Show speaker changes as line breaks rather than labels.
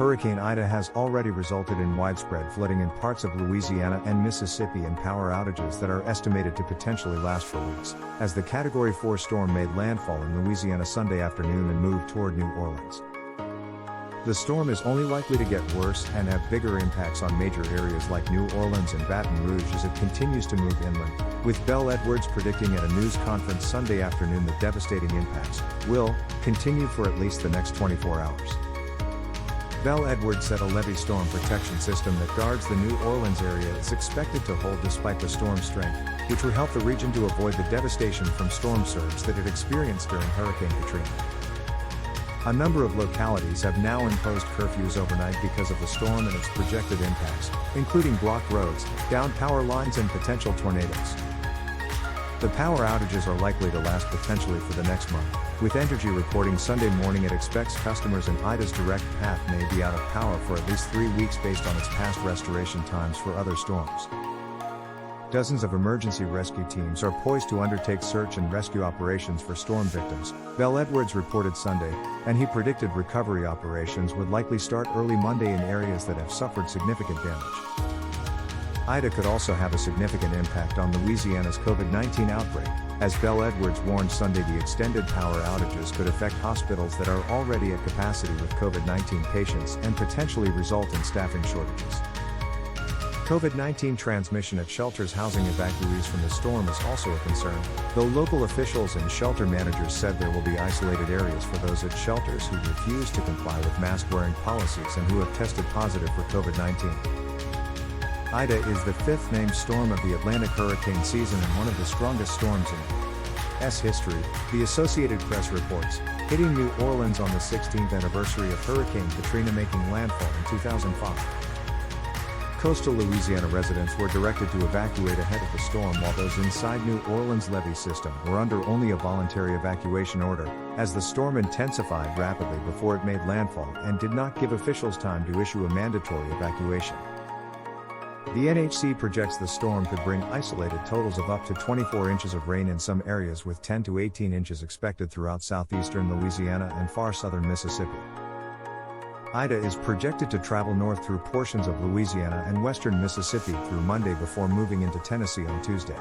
Hurricane Ida has already resulted in widespread flooding in parts of Louisiana and Mississippi and power outages that are estimated to potentially last for weeks, as the Category 4 storm made landfall in Louisiana Sunday afternoon and moved toward New Orleans. The storm is only likely to get worse and have bigger impacts on major areas like New Orleans and Baton Rouge as it continues to move inland, with Bel Edwards predicting at a news conference Sunday afternoon that devastating impacts will continue for at least the next 24 hours. Bel Edwards said a levee storm protection system that guards the New Orleans area is expected to hold despite the storm's strength, which would help the region to avoid the devastation from storm surge that it experienced during Hurricane Katrina. A number of localities have now imposed curfews overnight because of the storm and its projected impacts, including blocked roads, downed power lines and potential tornadoes. The power outages are likely to last potentially for the next month, with Entergy reporting Sunday morning it expects customers in Ida's direct path may be out of power for at least 3 weeks based on its past restoration times for other storms. Dozens of emergency rescue teams are poised to undertake search and rescue operations for storm victims, Bel Edwards reported Sunday, and he predicted recovery operations would likely start early Monday in areas that have suffered significant damage. Ida could also have a significant impact on Louisiana's COVID-19 outbreak, as Bel Edwards warned Sunday the extended power outages could affect hospitals that are already at capacity with COVID-19 patients and potentially result in staffing shortages. COVID-19 transmission at shelters housing evacuees from the storm is also a concern, though local officials and shelter managers said there will be isolated areas for those at shelters who refuse to comply with mask-wearing policies and who have tested positive for COVID-19. Ida is the 5th named storm of the Atlantic hurricane season and one of the strongest storms in its history, the Associated Press reports, hitting New Orleans on the 16th anniversary of Hurricane Katrina making landfall in 2005. Coastal Louisiana residents were directed to evacuate ahead of the storm while those inside New Orleans levee system were under only a voluntary evacuation order, as the storm intensified rapidly before it made landfall and did not give officials time to issue a mandatory evacuation. The NHC projects the storm could bring isolated totals of up to 24 inches of rain in some areas with 10 to 18 inches expected throughout southeastern Louisiana and far southern Mississippi. Ida is projected to travel north through portions of Louisiana and western Mississippi through Monday before moving into Tennessee on Tuesday.